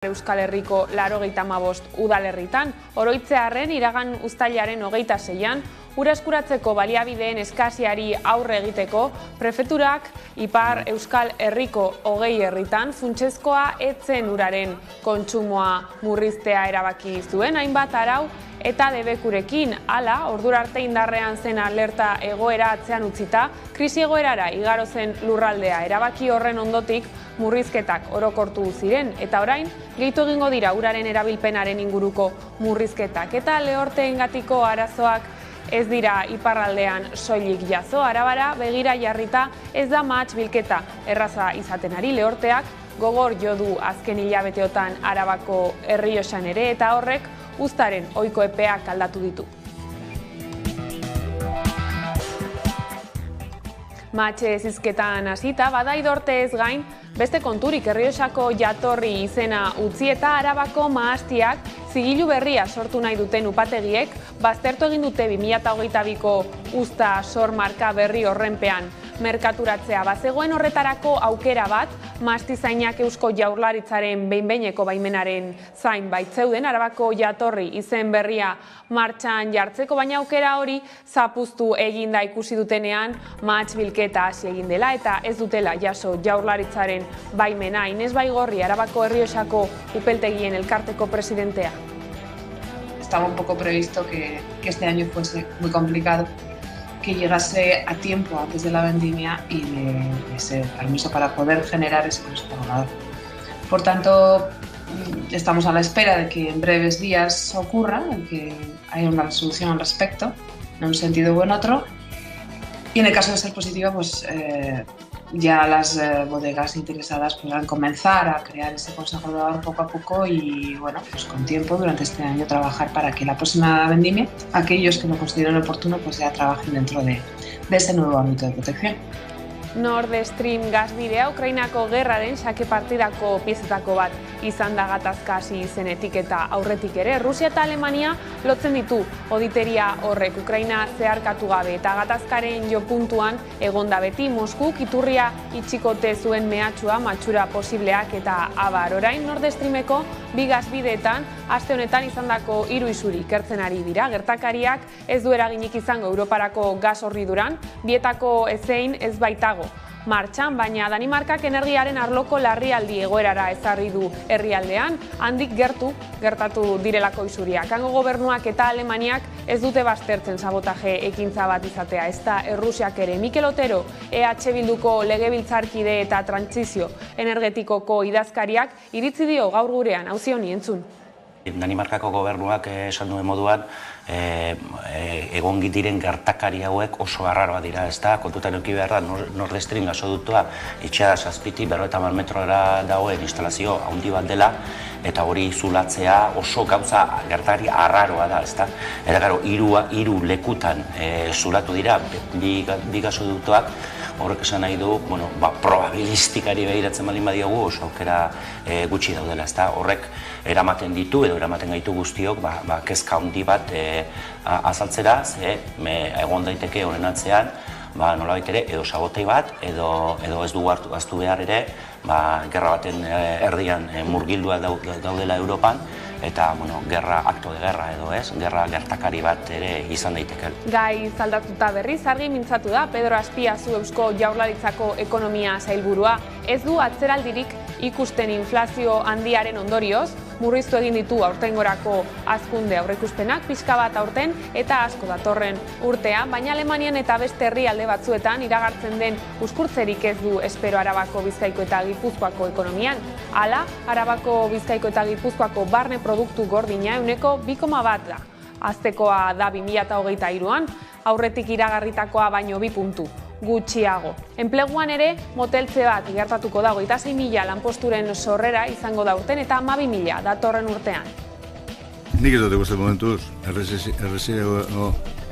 Euskal Herriko 85 udalerritan, oroitzearren iragan uztailaren 26an, ura eskuratzeko baliabideen eskasiari aurre egiteko, prefeturak Ipar Euskal Herriko 20 herritan funtsezkoa etzen uraren kontsumoa murriztea erabaki zuen, hainbat arau eta debekurekin, hala, ordura arte indarrean zen alerta egoera atzean utzita, krisi egoerara igaro zen lurraldea erabaki horren ondotik murrizketak orokortu ziren, eta orain, gehitu egingo dira uraren erabilpenaren inguruko murrizketak, eta lehorteengatiko arazoak ez dira iparraldean soilik jazo, Arabara begira jarrita ez da mahats bilketa erraza izaten ari, lehorteak gogor jo du azken hilabeteotan Arabako Errioxan ere, eta horrek uztaren ohiko epeak aldatu ditu. Matxe zizketan hasita, badaidorte ez gain, beste konturik Errioxako jatorri izena utzi eta Arabako mahastiak zigilu berria sortu nahi duten upategiek, baztertu egin dute 2022ko uzta sor marka berri horrenpean merkaturatzea. Bazegoen horretarako aukera bat, mahastizainak Eusko Jaurlaritzaren behin-behineko baimenaren zain baitzeuden, Arabako jatorri izen berria martxan jartzeko, baina aukera hori zapuztu eginda ikusi dutenean mahats bilketa hasi egin dela eta ez dutela jaso Jaurlaritzaren baimena. Inez Baigorri, Arabako Errioxako upeltegien elkarteko presidentea. Estaba un poco previsto que este año fuese muy complicado, que llegase a tiempo antes de la vendimia y de ese permiso para poder generar ese transformador. Por tanto, estamos a la espera de que en breves días ocurra, de que haya una resolución al respecto, en un sentido u en otro, y en el caso de ser positiva, pues ya las bodegas interesadas podrán comenzar a crear ese conservador poco a poco y, bueno, pues con tiempo durante este año trabajar para que la próxima vendimia, aquellos que lo consideren oportuno, pues ya trabajen dentro de ese nuevo ámbito de protección. Nord Stream gasbidea Ukrainako gerraren xake partidako piezetako bat izan da gatazka hasi zenetik eta aurretik ere. Rusia eta Alemania lotzen ditu auditeria horrek Ukraina zeharkatu gabe eta gatazkaren jo puntuan egonda beti Moskuk iturria itxikote zuen mehatxua, matxura posibleak eta abar. Orain Nord Streameko bi gasbideetan aste honetan izandako 3 isuri ikertzen ari dira. Gertakariak ez du eraginik izango Europarako gas horniduran, bietako ezein ez baitago martxan, baina Danimarkak energiaren arloko larrialdi egoerara ezarri du herrialdean, handik gertatu direlako isuriak. Hango gobernuak eta Alemaniak ez dute baztertzen sabotaje ekintza bat izatea, ez da Errusiak ere. Mikel Otero, EH Bilduko legebiltzarkide eta trantsizio energetikoko idazkariak iritzi dio gaur gurean, auzi honi entzun. Danimarkako gobernuak esan duen moduan egon diren gertakari hauek oso arraroa dira, ez da? Kontutan eduki behar da, Nord Stream gasoductoa itxea 750 metrora dagoen instalazio handi bat dela, eta hori zulatzea oso gauza gertakari arraroa da, ez da? Eta gero, 3 lekutan zulatu dira bi gasoductoak, horrek esan nahi du, probabilistikari behiratzen baldin badiogu oso aukera gutxi daudela, ez da? Horrek eramaten ditu edo eramaten gaitu guztiok kezka handi bat azaltzera, ze egon daiteke honen atzean, nolabait ere, edo sabotei bat, edo ez dugu hartu behar ere, gerra baten erdian murgildua daudela Europan, eta, akto de guerra edo ez, gerra gertakari bat ere izan daiteke. Gai zaldatuta berriz, argi mintzatu da, Pedro Azpiazu Eusko Jaurlaritzako ekonomia sailburua, ez du atzeraldirik ikusten inflazio handiaren ondorioz, murriztu egin ditu aurtengorako hazkunde aurreikuspenak, pixka bat aurten eta asko datorren urtean, baina Alemanian eta beste herrialde batzuetan iragartzen den uzkurtzerik ez du espero Arabako, Bizkaiko eta Gipuzkoako ekonomian. Hala, Arabako, Bizkaiko eta Gipuzkoako barne produktu gordina 2,1 da. Aztekoa da 2023an, aurretik iragarritakoa baino 2 puntu gutxiago. Enpleguan ere, moteltze bat gertatuko da 26.000 lanposturen sorrera izango da urten eta 12.000 datorren urtean. Nik ez dute guzti momentuz,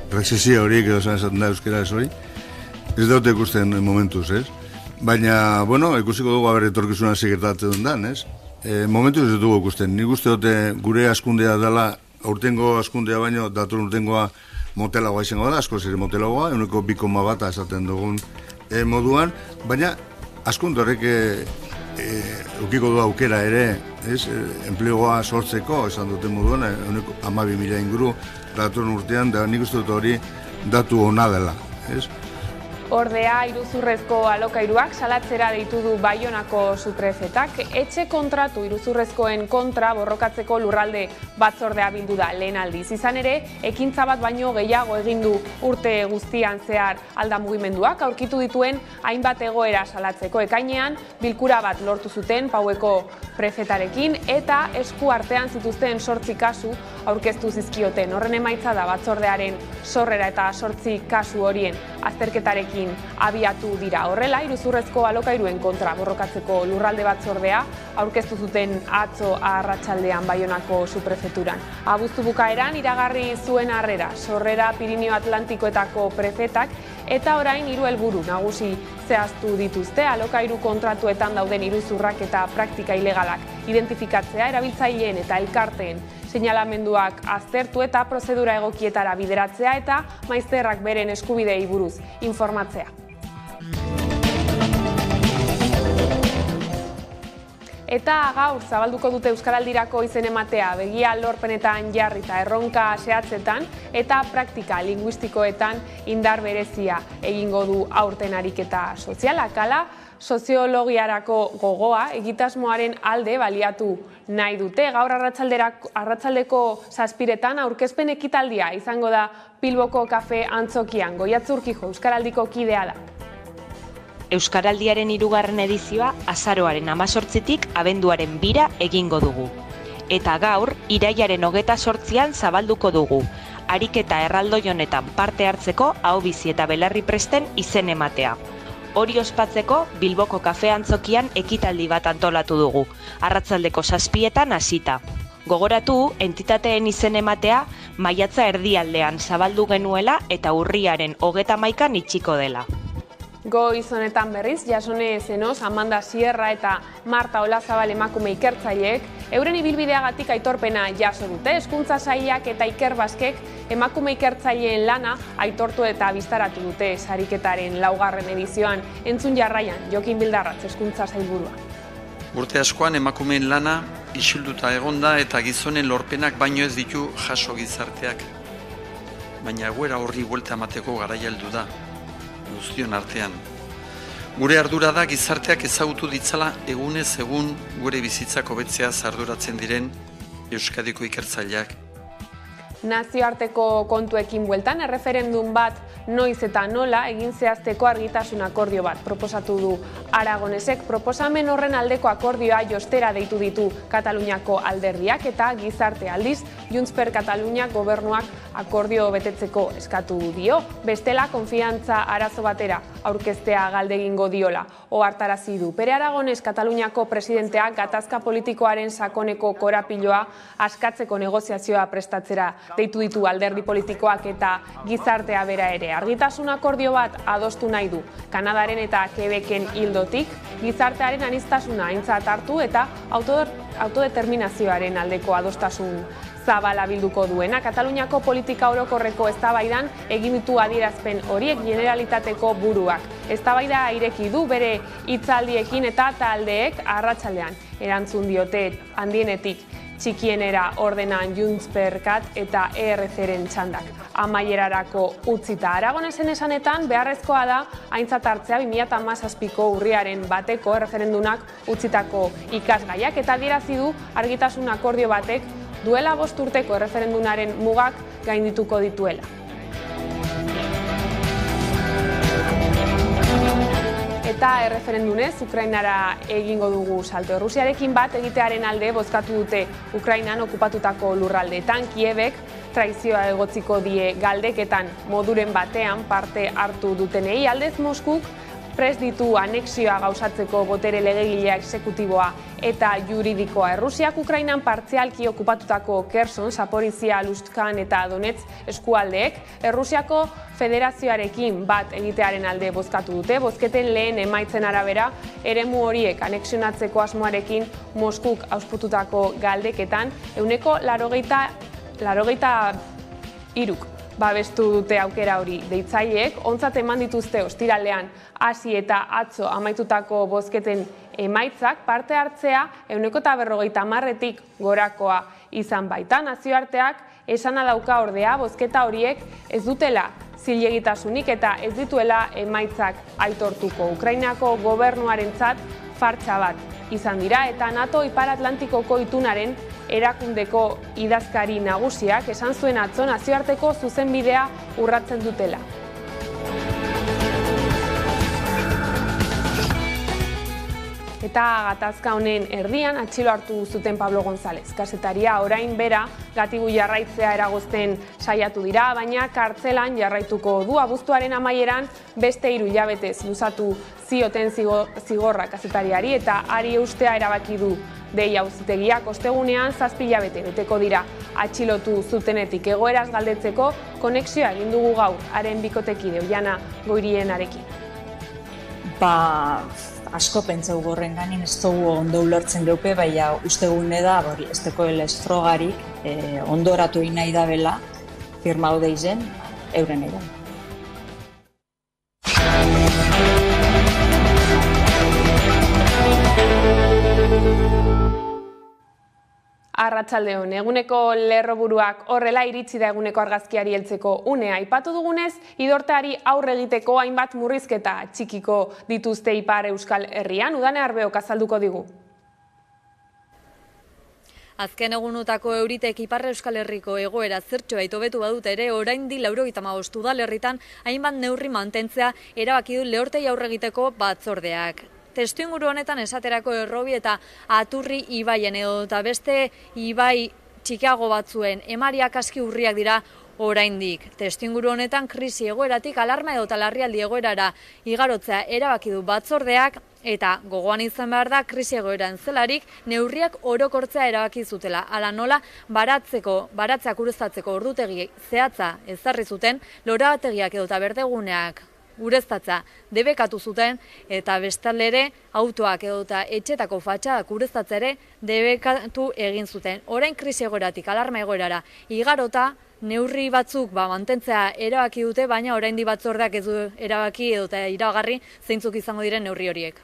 rezesio horiek edo esaten da euskera ez hori, ez dute ikusten momentuz, ez? Baina, ikusiko dugu haber etorkizuna gertatzen duen, ez? Momentuz ez dugu ikusten, nik uste dute gure askundea dela, aurtengo askundea baino, dator urtengoa motelagoa izango da, asko zer motelagoa, 2,1 esaten dugun moduan, baina askunde horrek eukiko du aukera ere, enplegoa sortzeko, esan duten moduan, 12.000 inguru datorren urtean, da nik uste dut hori datu ona dela. Ordea, iruzurrezko alokairuak salatzera deitu du Baionako suprefetak. Etxe kontratu iruzurrezkoen kontra borrokatzeko lurralde batzordea bildu da lehen aldiz. Izan ere, ekintza bat baino gehiago egin du urte guztian zehar alda mugimenduak, aurkitu dituen hainbat egoera salatzeko. Ekainean, bilkura bat lortu zuten Paueko prefetarekin eta esku artean zituzten 8 kasu aurkeztu zizkioten. Horren emaitza da batzordearen sorrera eta 8 kasu horien azterketarekin abiatu dira. Horrela, iruzurrezko alokairuen kontra borrokatzeko lurralde batzordea aurkeztu zuten atzo arratsaldean Baionako suprefeturan. Abuztu bukaeran iragarri zuen harrera, sorrera Pirinio Atlantikoetako prefetak eta orain 3 helburu nagusi zehaztu dituzte. Alokairu kontratuetan dauden iruzurrak eta praktika ilegalak identifikatzea, erabiltzaileen eta elkarteen seinalamenduak aztertu eta prozedura egokietara bideratzea eta maizterrak beren eskubidei buruz informatzea. Eta gaur zabalduko dute Euskaraldirako izen ematea begia lorpenetan jarri eta erronka zehatzetan eta praktika linguistikoetan indar berezia egingo du aurten ariketa sozialak. Hala, soziologiarako gogoa egitasmoaren alde baliatu nahi dute. Gaur arratsaldeko 7:00 aurkezpen ekitaldia izango da Bilboko kafe antzokian. Goiatz Urkijo Euskaraldiko kidea da. Euskaraldiaren 3. edizioa azaroaren 18tik abenduaren 2 egingo dugu. Eta gaur, irailaren 28an zabalduko dugu. Ariketa erraldoi honetan parte hartzeko ahobizi eta belarri presten izen ematea. Hori ospatzeko Bilboko kafe antzokian ekitaldi bat antolatu dugu, arratsaldeko 7etan hasita. Gogoratu, entitateen izen ematea maiatza erdialdean zabaldu genuela eta urriaren 31an itxiko dela. Goiz honetan berriz, Jasone Zenoz, Amanda Sierra eta Marta Olazabal emakume ikertzaileek euren ibilbideagatik aitorpena jaso dute. Hezkuntza Sailak eta Iker Baskek emakume ikertzaileen lana aitortu eta biztaratu dute sariketaren 4. edizioan. Entzun jarraian, Jokin Bildarratz Hezkuntza Sailburua. Urte askoan emakumeen lana isilduta egonda eta gizonen lorpenak baino ez ditu jaso gizarteak. Baina egoera horri buelta emateko garaia heldu da. Guztion artean. Gure ardura da gizarteak ezagutu ditzala egunez egun gure bizitzak hobetzeaz arduratzen diren Euskadiko ikertzaileak. Nazioarteko kontuekin bueltan, erreferendum bat noiz eta nola egin zehazteko argitasun akordio bat proposatu du Aragonesek. Proposamen horren aldeko akordioa jostera deitu ditu Kataluniako alderdiak eta gizarte aldiz Junts per Katalunia gobernuak akordio betetzeko eskatu dio. Bestela konfiantza arazo batera aurkeztea galdegingo diola ohartarazi du. Pere Aragones Kataluniako presidenteak gatazka politikoaren sakoneko korapiloa askatzeko negoziazioa prestatzera deitu ditu alderdi politikoak eta gizartea bera ere. Argitasun akordio bat adostu nahi du. Kanadaren eta Quebecen ildotik gizartearen aniztasuna aintzat hartu eta autodeterminazioaren aldeko adostasun zabala bilduko duena. Kataluniako politika orokorreko eztabaidan egin ditu adierazpen horiek Generalitateko buruak. Eztabaida ireki du bere hitzaldiekin eta taldeek arratsaldean erantzun diote handienetik txikienera ordenan Junts per Kat eta ERC-ren txandak amaierarako utzita. Aragonesen esanetan beharrezkoa da aintzat hartzea 2017ko urriaren 1eko erreferendumak utzitako ikasgaiak eta adierazi du argitasun akordio batek duela 5 urteko erreferendunaren mugak gaindituko dituela. Eta erreferendunez, Ukrainara egingo dugu salto. Errusiarekin bat egitearen alde bozkatu dute Ukrainan okupatutako lurraldeetan. Kiebek traizioa egotziko die galdeketan moduren batean parte hartu dutenei. Aldez Moskuk prest ditu anexioa gauzatzeko botere legegilea exekutiboa eta juridikoa. Errusiak Ukrainan partzialki okupatutako Kherson, Zaporizhia, Luhansk eta Donetsk eskualdeek Errusiako Federazioarekin bat egitearen alde bozkatu dute. Bozketen lehen emaitzen arabera, eremu horiek anexionatzeko asmoarekin Moskuk auspututako galdeketan 83% babestu dute aukera hori. Deitzaileek ontzat eman dituzte ostiralean hasi eta atzo amaitutako bozketen emaitzak parte hartzea 150-tik gorakoa izan baita. Nazioarteak esana dauka ordea bozketa horiek ez dutela zilegitasunik eta ez dituela emaitzak aitortuko. Ukrainako gobernuarentzat fartsa bat izan dira eta NATO Ipar Atlantikoko itunaren erakundeko idazkari nagusiak esan zuen atzo nazioarteko zuzenbidea urratzen dutela. Eta gatazka honen erdian atxilo hartu zuten Pablo González. Kazetaria orain bera gatibu jarraitzea eragozten saiatu dira, baina kartzelan jarraituko du. Abuztuaren amaieran beste 3 hilabetez luzatu zioten zigorra kazetariari eta ari eustea erabaki du Dei auzitegiak. Ostegunean 7 hilabete beteko dira atxilotu zutenetik. Egoeraz galdetzeko konexioa egin dugu gaur haren bikotekide Oiana Goirienarekin. Asko pentsau gorren ganin, ez dugu ondo ulertzen deupe, baina ustegune da, ez dekoela ez frogarik, ondoratu nahi da bela, firmau deizen, euren edan. Arratsaldeon, eguneko lerroburuak horrela iritsi da eguneko argazkiari heltzeko unea. Aipatu dugunez, idorteari aurre egiteko hainbat murrizketa txikiko dituzte Ipar Euskal Herrian. Udane Arbeok azalduko digu. Azken egunutako euritek Ipar Euskal Herriko egoera zertxobait hobetu badute ere, oraindik 95 udalerritan hainbat neurri mantentzea erabaki du Lehortei aurre egiteko batzordeak. Testuinguru honetan esaterako Errobi eta Aturri ibaien edo eta beste ibai txikiago batzuen emariak aski urriak dira oraindik. Testuinguru honetan krisi egoeratik alarma edo larrialdi egoerara igarotzea erabaki du batzordeak eta gogoan izan behar da krisi egoeran zelarik neurriak orokortzea erabaki zutela. Hala nola baratzeak ureztatzeko ordutegi zehatza ezarri zuten, lorategiak edo eta berdeguneak ureztatza debekatu zuten eta bestalde ere autoak edo eta etxetako fatxadak ureztatza ere debekatu egin zuten. Orain krisi egoeratik alarma egoerara igarota neurri batzuk mantentzea erabaki dute, baina oraindik batzordeak ez du erabaki edo eta iragarri zeintzuk izango diren neurri horiek.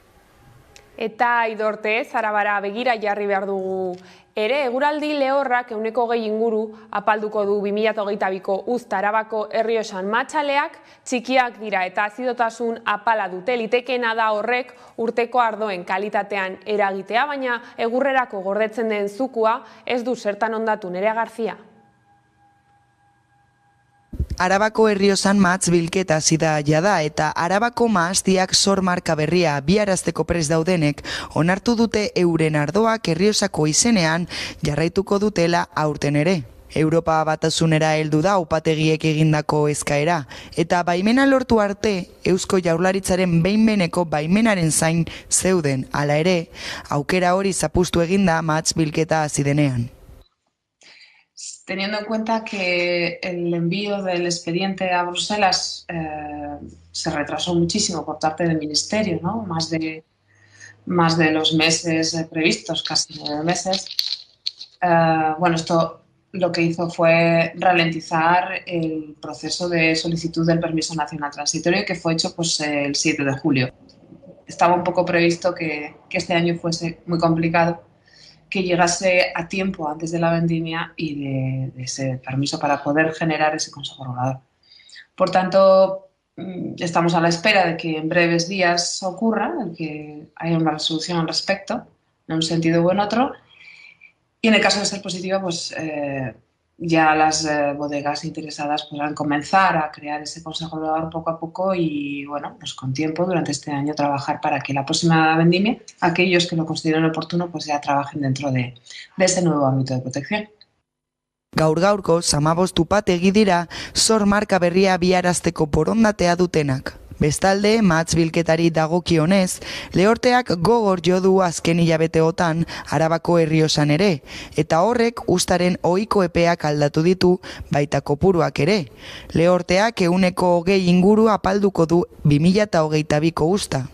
Eta idorte, Zarabara begira jarri behar dugu ere, eguraldi lehorrak 120 inguru apalduko du 2022ko uzta Arabako Errioxan. Matxaleak txikiak dira eta azidotasun apala dute. Litekeena da horrek urteko ardoen kalitatean eragitea, baina egurrerako gordetzen den zukua ez du zertan ondatu. Nerea Garzia. Arabako Errioxan matz bilketa zida jada eta Arabako mahastiak sor marka berria biarazteko prest daudenek onartu dute euren ardoak Errioxako izenean jarraituko dutela aurten ere. Europa Batasunera heldu da upategiek egindako eskaera eta baimena lortu arte Eusko Jaurlaritzaren behin-behineko baimenaren zain zeuden. Hala ere, aukera hori zapustu eginda matz bilketa hasi denean. Teniendo en cuenta que el envío del expediente a Bruselas se retrasó muchísimo por parte del Ministerio, ¿no? Más de los meses previstos, casi 9 meses. Bueno, esto lo que hizo fue ralentizar el proceso de solicitud del permiso nacional transitorio que fue hecho pues, el 7 de julio. Estaba un poco previsto que este año fuese muy complicado, que llegase a tiempo antes de la vendimia y de ese permiso para poder generar ese consejo regulador. Por tanto, estamos a la espera de que en breves días ocurra, el que haya una resolución al respecto, en un sentido u en otro, y en el caso de ser positiva, pues ya las bodegas interesadas podrán comenzar a crear ese consejo regulador poco a poco y, bueno, pues con tiempo durante este año trabajar para que la próxima vendimia, aquellos que lo consideren oportuno, pues ya trabajen dentro de ese nuevo ámbito de protección. Gaur-gaurko 15 upategi dira sor marka berria biarazteko borondatea dutenak. Bestalde, matz bilketari dagokionez, Lehorteak gogor jo du azken hilabeteotan Arabako Errioxan ere, eta horrek uztaren ohiko epeak aldatu ditu baita kopuruak ere. Lehorteak 120 inguru apalduko du 2022ko uzta.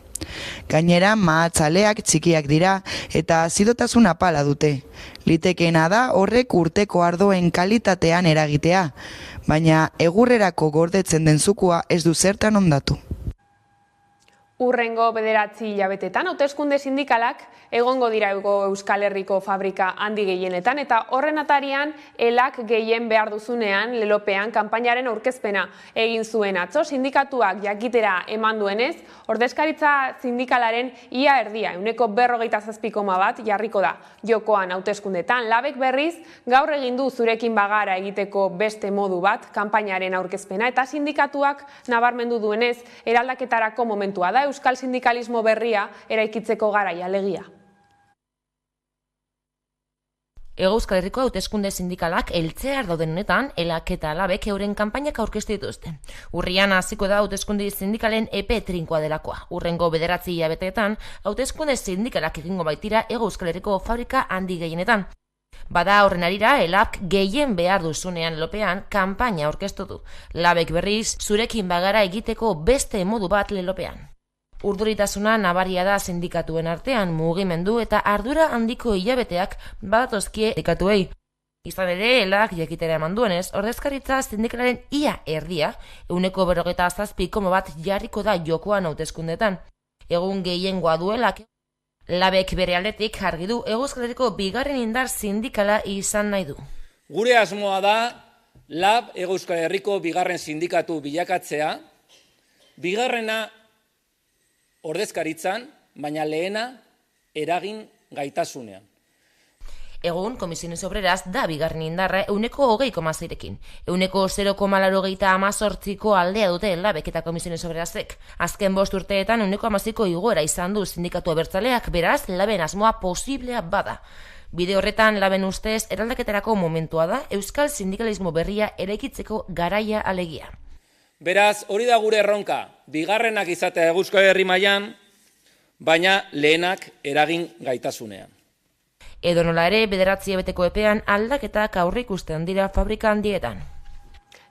Gainera, mahatzaleak txikiak dira eta azidotasun apala dute. Litekeena da horrek urteko ardoen kalitatean eragitea, baina egurrerako gordetzen den zukua ez du zertan ondatu. Urrengo 9 hilabetetan hauteskunde sindikalak egongo dira Euskal Herriko fabrika handi gehienetan eta horren atarian elak gehien behar duzunean lelopean kanpainaren aurkezpena egin zuen atzo. Sindikatuak jakitera eman duenez, ordezkaritza sindikalaren ia erdia, 47,1 jarriko da jokoan hauteskundetan. Labek berriz gaur egin du zurekin bagara egiteko beste modu bat kanpainaren aurkezpena eta sindikatuak nabarmendu duenez eraldaketarako momentua da. Euskal sindikalismo berria eraikitzeko garaia alegia. Hego Euskal Herriko hauteskunde sindikalak heltzear dauden honetan, elak eta labek euren kanpainak aurkeztu dituzte. Urrian hasiko da hauteskunde sindikalen epe trinkoa delakoa. Urrengo 9 hilabeteetan, hauteskunde sindikalak egingo baitira Hego Euskal Herriko fabrika handi gehienetan. Bada horren arira, elak gehien behar duzunean lelopean kanpaina aurkeztu du. Labek berriz, zurekin bagara egiteko beste modu bat lelopean. Urduritasuna nabaria da sindikatuen artean mugimendu eta ardura handiko hilabeteak badatozkie sindikatuei. Izan ere, elak jakitera eman duenez, ordezkaritza sindikalaren ia erdia, 47,1 jarriko da jokoan hauteskundetan. Egun gehiengoa duelak, labek bere aldetik argi du Hego Euskal Herriko bigarren indar sindikala izan nahi du. Gure asmoa da, lab Hego Euskal Herriko bigarren sindikatu bilakatzea, bigarrena ordezkaritzan, baina lehena eragin gaitasunean. Egun, Komisiones Obreras da bigarren indarra 20,6rekin. 0,88ko aldea dute labek eta Komisiones Obrerasek. Azken 5 urteetan 1,6ko igoera izan du sindikatu abertzaleak, beraz, laben asmoa posiblea bada. Bide horretan, laben ustez, eraldaketarako momentua da Euskal Sindikalismo berria eraikitzeko garaia alegia. Beraz, hori da gure erronka, bigarrenak izatea Euskal Herri mailan, baina lehenak eragin gaitasunean. Edo nola ere, 9 hilabeteko epean aldaketak aurreikusten dira fabrika handietan.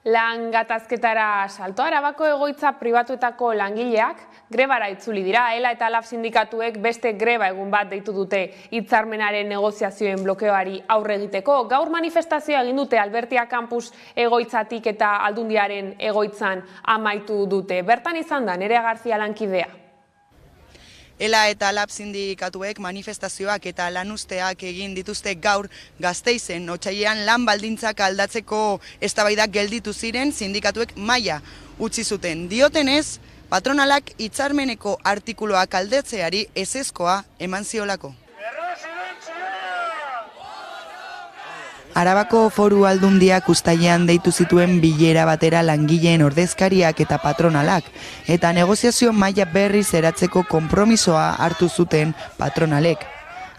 Lan gatazketara salto. Arabako egoitza pribatuetako langileak grebara itzuli dira. ELA eta LAB sindikatuek beste greba egun bat deitu dute hitzarmenaren negoziazioen blokeoari aurre egiteko. Gaur manifestazioa egin dute Albertia Campus egoitzatik eta Aldundiaren egoitzan amaitu dute. Bertan izan da Nerea Garzia lankidea. ELA eta LAB sindikatuek manifestazioak eta lanuzteak egin dituzte gaur Gasteizen. Otsailean lan baldintzak aldatzeko eztabaidak gelditu ziren sindikatuek maila utzi zuten. Diotenez, patronalak hitzarmeneko artikuluak aldetzeari ezezkoa eman ziolako. Arabako Foru Aldundiak uztailean deitu zituen bilera batera langileen ordezkariak eta patronalak, eta negoziazio maila berriz eratzeko konpromisoa hartu zuten patronalek.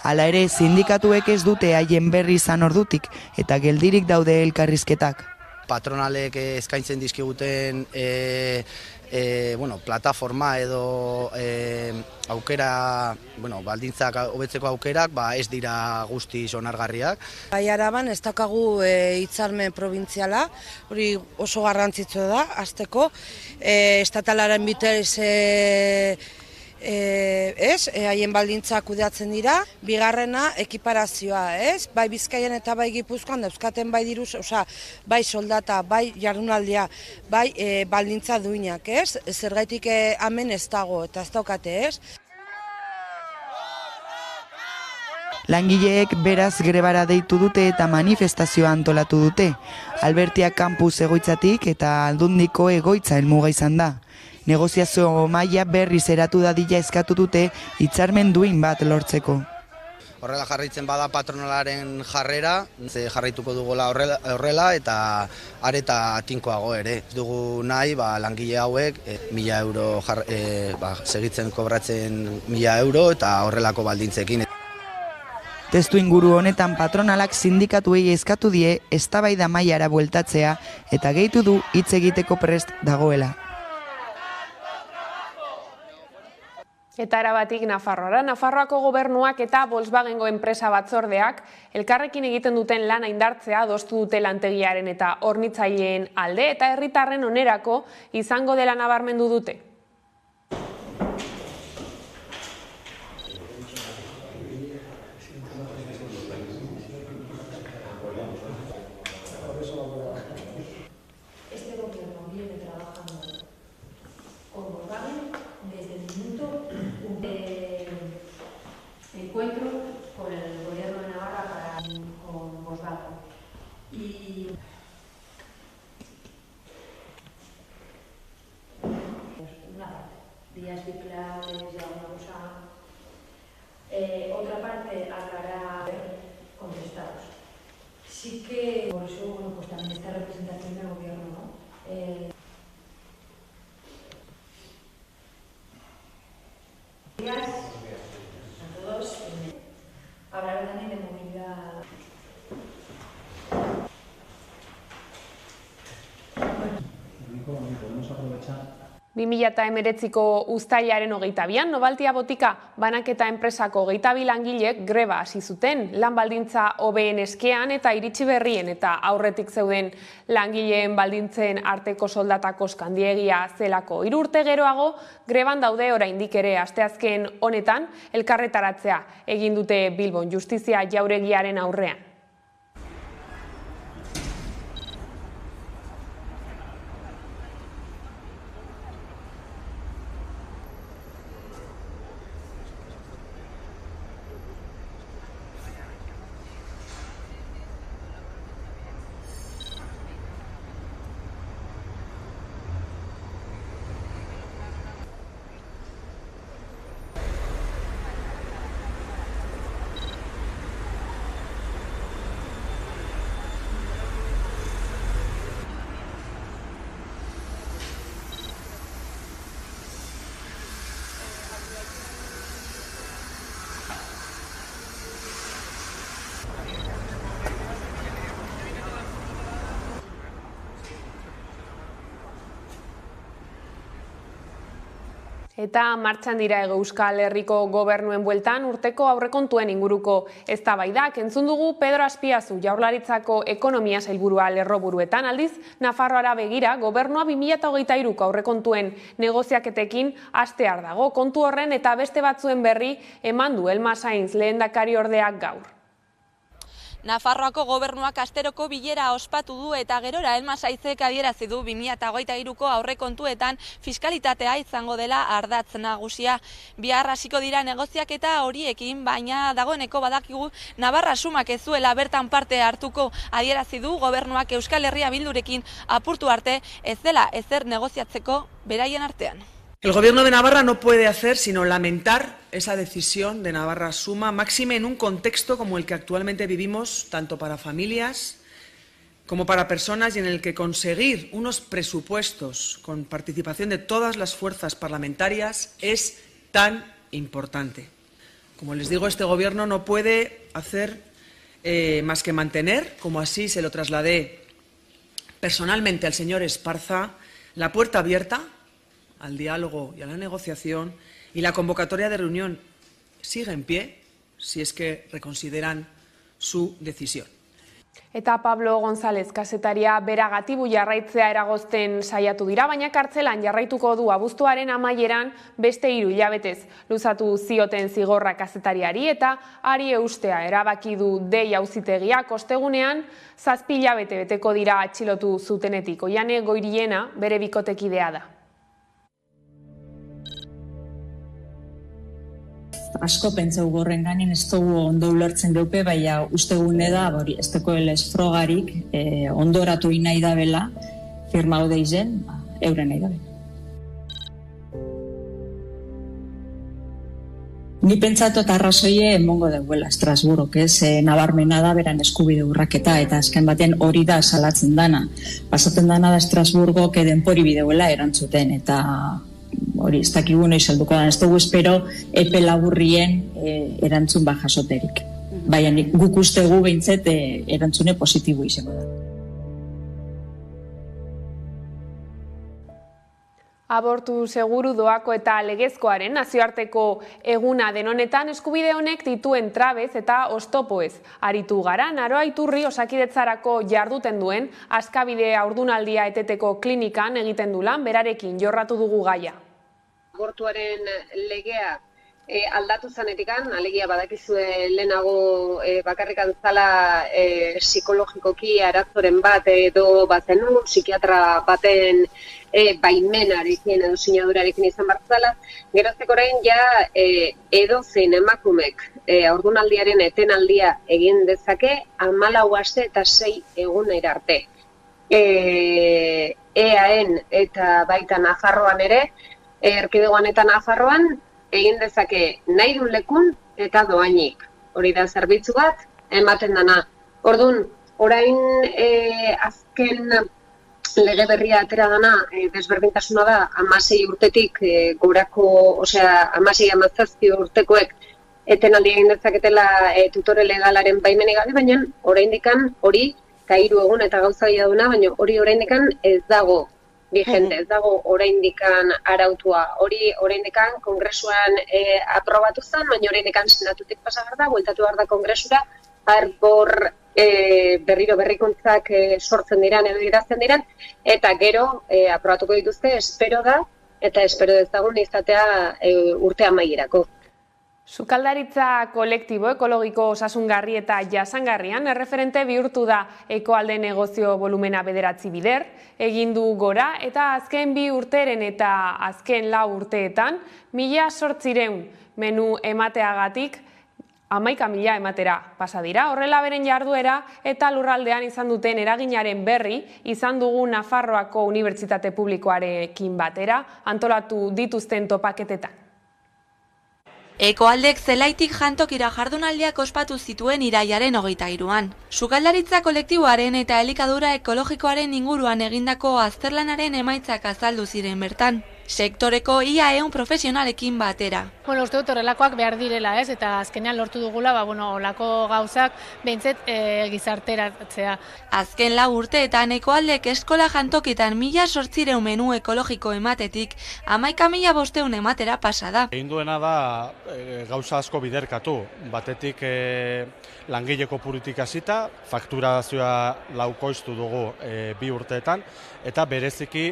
Hala ere, sindikatuek ez dute haien berri izan ordutik, eta geldirik daude elkarrizketak. Patronalek eskaintzen dizkiguten plataforma edo aukera, baldintzak hobetzeko aukerak ez dira guztiz onargarriak. Bai Araban ez daukagu hitzarmen probintziala, hori oso garrantzitsua da, hasteko, estatalaren bitez haien baldintzak kudeatzen dira. Bigarrena, ekiparazioa, bai Bizkaian eta bai Gipuzkoan dauzkaten bai diruz, bai soldata, bai jardunaldia, bai baldintza duinak, zergaitik hemen ez dago eta ez daukate, Langileek beraz grebara deitu dute eta manifestazioa antolatu dute. Albertia Campus egoitzatik eta Aldundiko egoitza helmuga izan da. Negoziazio maila berriz eratu dadila eskatu dute hitzarmen duin bat lortzeko. Horrela jarraitzen bada patronalaren jarrera, jarraituko dugola horrela eta areta tinkoago ere. Ez dugu nahi langile hauek 1.000 euro segitzen kobratzen 1.000 euro eta horrelako baldintzekin. Testu inguru honetan patronalak sindikatuei eskatu die eztabaida mailara bueltatzea eta gehitu du hitz egiteko prest dagoela. Eta arabatik Nafarroara. Nafarroako gobernuak eta Volkswagengo enpresa batzordeak elkarrekin egiten duten lana indartzea adostu dute lantegiaren eta hornitzaileen alde eta herritarren onerako izango dela nabarmendu dute. Este gobierno viene trabajando con Volkswagen desde el minuto Y días bipolares y alguna cosa. Otra parte aclarar contestados. Sí que, por eso, bueno, pues también esta representación del gobierno, ¿no? Días a todos. Hablar también de movilidad. 2019ko uztailaren 22an, Novaltia Botika banaketa enpresako 22 langilek greba hasi zuten, lan baldintza hobeen eskean eta iritsi berrien eta aurretik zeuden langileen baldintzen arteko soldatako skandiegia zelako. 3 urte geroago greban daude oraindik ere. Asteazken honetan elkarretaratzea egin dute Bilbon Justizia Jauregiaren aurrean. Eta martxan dira Euskal Herriko gobernuen bueltan urteko aurrekontuen inguruko eztabaidak. Entzun dugu Pedro Azpiazu Jaurlaritzako ekonomia sailburua lerroburuetan, aldiz Nafarroara begira gobernua 2023ko aurrekontuen negoziaketekin hastear dago. Kontu horren eta beste batzuen berri eman du Elma Sainz lehendakariordeak gaur. Nafarroako gobernuak asteroko bilera ospatu du eta gerora Elma Sainzek adierazi du 2023ko aurrekontuetan fiskalitatea izango dela ardatz nagusia. Bihar hasiko dira negoziaketa horiekin, baina dagoeneko badakigu Navarra sumak ez zuela bertan parte hartuko. Adierazi du gobernuak Euskal Herria Bildurekin apurtu arte ez dela ezer negoziatzeko beraien artean. El Gobierno de Navarra no puede hacer sino lamentar esa decisión de Navarra Suma, máxime en un contexto como el que actualmente vivimos, tanto para familias como para personas, y en el que conseguir unos presupuestos con participación de todas las fuerzas parlamentarias es tan importante. Como les digo, este Gobierno no puede hacer más que mantener, como así se lo trasladé personalmente al señor Esparza, la puerta abierta al diálogo y a la negociación, y la convocatoria de reunión sigue en pie si es que reconsideran su decisión. Eta Pablo González kazetaria beragatibu jarraitzea eragozten saiatu dira, baina kartzelan jarraituko du abuztuaren amaieran beste 3 hilabetez. Luzatu zioten zigorra kazetariari eta ari eustea erabaki du dei auzitegiak. Ostegunean 7 hilabete beteko dira atxilotu zutenetik. Oiane Goiriena bere bikotekidea da. Asko pentsau gorren ganin ez dugu ondo ulertzen geupe, baina ustegune da, ez tekoela esfrogarik ondoratu nahi da bela, firmau deizen, euren nahi da bela. Ni pentsatu eta arrazoie emongo deuela Estrasburgok, nabarmena da beran eskubide urraketa, eta azken baten hori da salatzen dana. Pasaten dana da Estrasburgok denpori bideuela erantzuten, eta hori ez dakigu noiz helduko da, ez dugu espero epe laburrien erantzun jasoterik. Baina guk ustegu behintzet erantzune positibo izango da. Abortu seguru doako eta legezkoaren nazioarteko eguna den honetan eskubide honek dituen trabez eta oztopoez aritu gara. Naroa Iturri Osakidetzarako jarduten duen Askabide haurdunaldia eteteko klinikan egiten du lan, berarekin jorratu dugu gaia. Abortuaren legea aldatu zanetikan, alegia badakizue lehenago bakarrik antzala psikologikoki arazoren bat edo bazenu, psikiatra baten baimenarekin edo sinadurarekin izan bartzala, geroztek orain ja edozein emakumek haurdunaldiaren etenaldia egin dezake 14 aste eta 6 egunera arte. EAN eta baita Nafarroan ere, erkidegoan eta Nafarroan, egin dezake nahi duen lekun eta doainik. Hori da zerbitzu bat, ematen dana. Orduan, orain azken lege berria atera dana, desberdintasuna da, 16 urtetik gorako, osea, 16-17 urtekoek etenaldi egin dezaketela tutore legalaren baimenik gabe, baina oraindikan hori, eta 3 egun eta gauza duna, baina hori oraindikan ez dago vigente, ez dago oraindikan arautua. Hori oraindikan kongresuan aprobatu zen, baina oraindikan senatutik pasa behar da, bueltatu behar da kongresura, hor berriro berrikuntzak sortzen diran edo idazten diran, eta gero aprobatuko dituzte, espero da, eta espero dezagun izatea urte amaierako. Sukaldaritza kolektibo ekologiko osasungarri eta jasangarrian erreferente bihurtu da Ekoalde negozio volumena 9 bider, egin du gora eta azken 2 urteren eta azken 4 urteetan 1.800 menu emateagatik 11.000 ematera pasa dira. Horrela beren jarduera eta lurraldean izan duten eraginaren berri izan dugu Nafarroako Unibertsitate Publikoarekin batera antolatu dituzten topaketetan. Ekoaldek zelaitik jantokira jardunaldiak ospatu zituen iraiaren 23an. Sukaldaritza kolektiboaren eta elikadura ekologikoaren inguruan egindako azterlanaren emaitzak azaldu ziren bertan. Sektoreko ia 100 profesionalekin batera. Uste dut horrelakoak behar direla, ez? Eta azkenean lortu dugula, olako gauzak behintzet gizarteratzea. Azken 4 urteetan Ekoaldek eskola jantokitan 1.800 menu ekologiko ematetik 11.500 ematera pasa da. Egin duena da gauza asko biderkatu. Batetik langile kopurutik hasita, fakturazioa laukoiztu dugu 2 urteetan, eta bereziki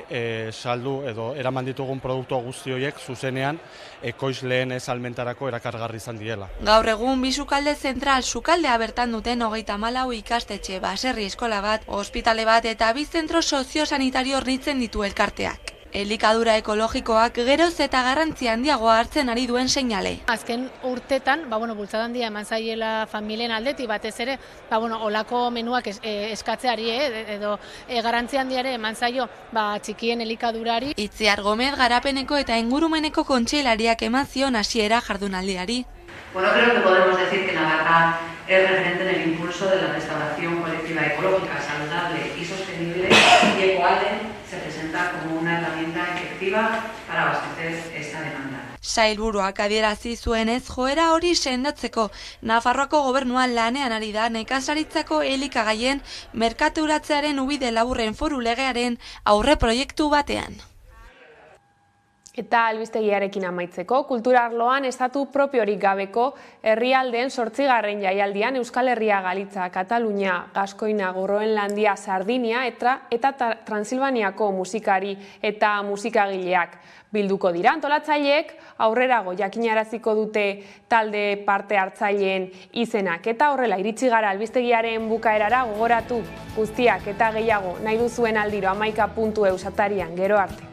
saldu edo eraman ditugun produktu guzti horiek zuzenean ekoizleen salmentarako erakargarri izan diela. Gaur egun bi sukalde zentral sukaldea bertan duten 34 ikastetxe, baserri eskola bat, ospitale bat eta 2 zentro soziosanitario hornitzen ditu elkarteak. Elikadura ekologikoak geroz eta garrantzi handiagoa hartzen ari duen seinale. Azken urtetan, bultzada handia eman zaiela familien aldetik batez ere, olako menuak eskatzeari edo garrantzi handiare eman zaio txikien elikadurari. Itziar Gomez garapeneko eta ingurumeneko kontseilariak eman zion hasiera jardunaldiari. Bueno, creo que podemos decir que Navarra es referente en el impulso de la restauración colectiva ecológica, saludable y sostenible, y Ekoalde se presenta como una herramienta efectiva para abastecer esta demanda. Sailburuak adierazi zuenez joera hori sendotzeko Nafarroako gobernua lanean ari da nekazaritzako elikagaien merkaturatzearen ubide laburren foru legearen aurre proiektu batean. Eta albistegiarekin amaitzeko, kultura arloan estatu propiorik gabeko herrialdeen 8. jaialdian Euskal Herria, Galitza, Katalunia, Gaskoina, Groenlandia, Sardinia eta Transilvaniako musikari eta musikagileak bilduko dira. Antolatzaileek aurrerago jakinaraziko dute talde parte hartzaileen izenak. Eta horrela iritsi gara albistegiaren bukaerara, gogoratu guztiak eta gehiago nahi duzuen aldiro 11.eus atarian. Gero arte.